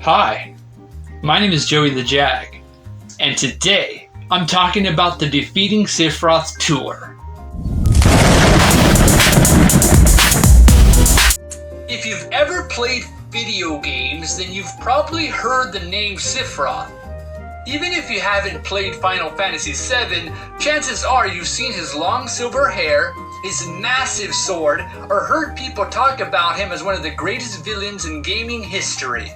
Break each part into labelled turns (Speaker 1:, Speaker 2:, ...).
Speaker 1: Hi, my name is Joey the Jag, and today I'm talking about the Defeating Sephiroth Tour. If you've ever played video games, then you've probably heard the name Sephiroth. Even if you haven't played Final Fantasy VII, chances are you've seen his long silver hair, his massive sword, or heard people talk about him as one of the greatest villains in gaming history.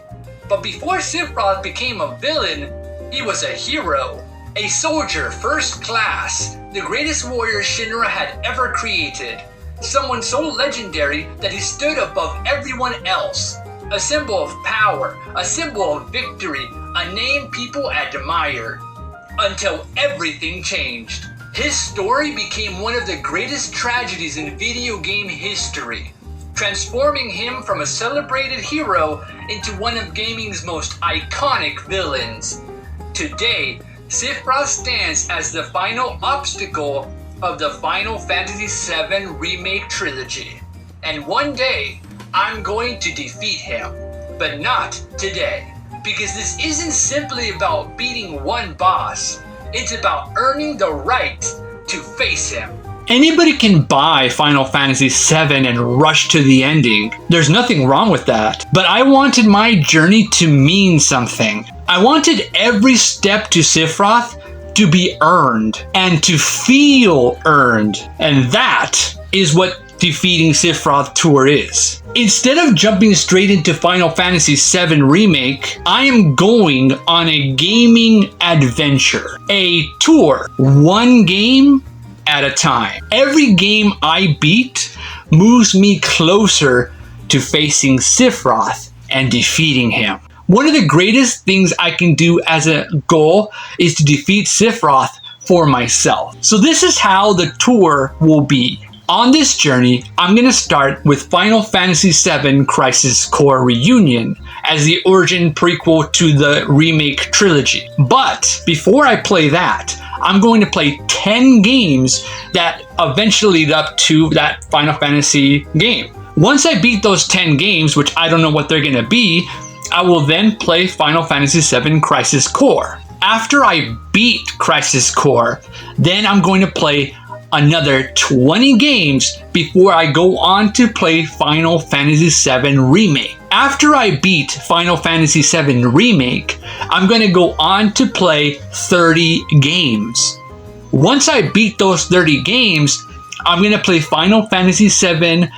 Speaker 1: But before Sephiroth became a villain, he was a hero, a soldier first class, the greatest warrior Shinra had ever created. Someone so legendary that he stood above everyone else. A symbol of power, a symbol of victory, a name people admired. Until everything changed. His story became one of the greatest tragedies in video game history, transforming him from a celebrated hero into one of gaming's most iconic villains. Today, Sephiroth stands as the final obstacle of the Final Fantasy VII Remake trilogy. And one day, I'm going to defeat him. But not today. Because this isn't simply about beating one boss. It's about earning the right to face him. Anybody can buy Final Fantasy VII and rush to the ending. There's nothing wrong with that. But I wanted my journey to mean something. I wanted every step to Sephiroth to be earned and to feel earned. And that is what Defeating Sephiroth Tour is. Instead of jumping straight into Final Fantasy VII Remake, I am going on a gaming adventure. A tour, one game at a time. Every game I beat moves me closer to facing Sephiroth and defeating him. One of the greatest things I can do as a goal is to defeat Sephiroth for myself. So this is how the tour will be. On this journey, I'm going to start with Final Fantasy VII Crisis Core Reunion as the origin prequel to the remake trilogy. But before I play that, I'm going to play 10 games that eventually lead up to that Final Fantasy game. Once I beat those 10 games, which I don't know what they're going to be, I will then play Final Fantasy VII Crisis Core. After I beat Crisis Core, then I'm going to play another 20 games before I go on to play Final Fantasy VII Remake. After I beat Final Fantasy VII Remake, I'm going to go on to play 30 games. Once I beat those 30 games, I'm going to play Final Fantasy VII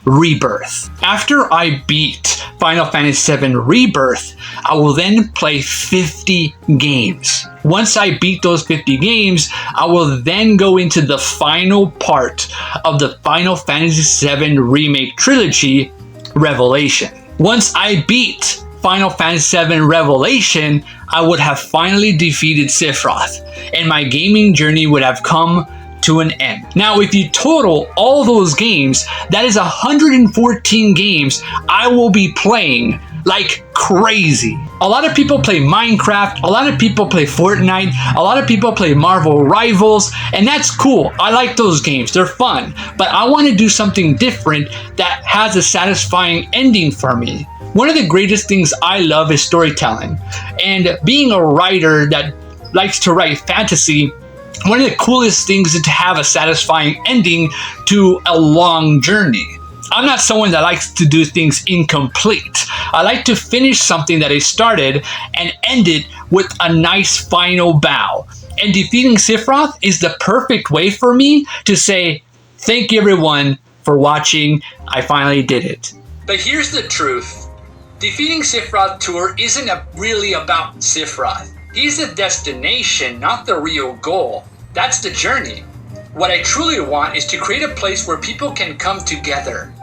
Speaker 1: Rebirth. After I beat Final Fantasy VII Rebirth, I will then play 50 games. Once I beat those 50 games, I will then go into the final part of the Final Fantasy VII Remake trilogy, Revelation. Once I beat Final Fantasy VII Revelation, I would have finally defeated Sephiroth, and my gaming journey would have come to an end. Now, if you total all those games, that is 114 games I will be playing like crazy. A lot of people play Minecraft, a lot of people play Fortnite, a lot of people play Marvel Rivals, and that's cool. I like those games, they're fun, but I want to do something different that has a satisfying ending for me. One of the greatest things I love is storytelling, and being a writer that likes to write fantasy, one of the coolest things is to have a satisfying ending to a long journey. I'm not someone that likes to do things incomplete. I like to finish something that I started and end it with a nice final bow. And defeating Sephiroth is the perfect way for me to say, thank you everyone for watching. I finally did it. But here's the truth. Defeating Sephiroth Tour isn't really about Sephiroth. He's the destination, not the real goal. That's the journey. What I truly want is to create a place where people can come together.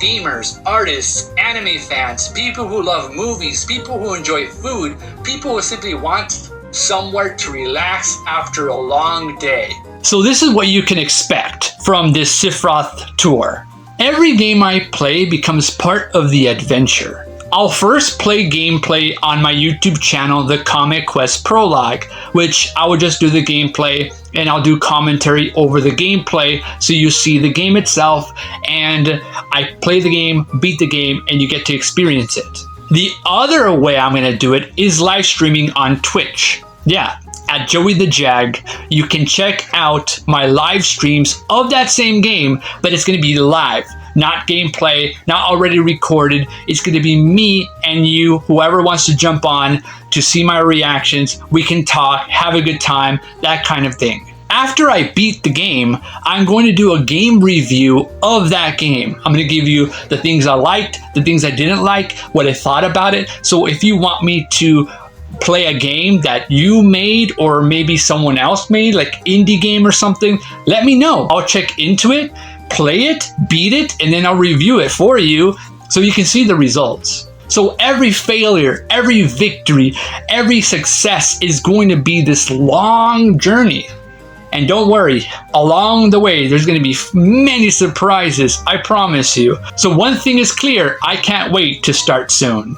Speaker 1: Gamers, artists, anime fans, people who love movies, people who enjoy food, people who simply want somewhere to relax after a long day. So this is what you can expect from this Sephiroth Tour. Every game I play becomes part of the adventure. I'll first play gameplay on my YouTube channel, The Comic Quest Prologue, which I will just do the gameplay and I'll do commentary over the gameplay so you see the game itself and I play the game, beat the game, and you get to experience it. The other way I'm going to do it is live streaming on Twitch. Yeah, at Joey the Jag, you can check out my live streams of that same game, but it's going to be live, not gameplay, not already recorded. It's going to be me and you, whoever wants to jump on to see my reactions. We can talk, have a good time, that kind of thing. After I beat the game, I'm going to do a game review of that game. I'm going to give you the things I liked, the things I didn't like, what I thought about it. So if you want me to play a game that you made or maybe someone else made, like indie game or something, let me know. I'll check into it, play it, beat it, and then I'll review it for you so you can see the results. So every failure, every victory, every success is going to be this long journey. And don't worry, along the way, there's going to be many surprises, I promise you. So one thing is clear, I can't wait to start soon.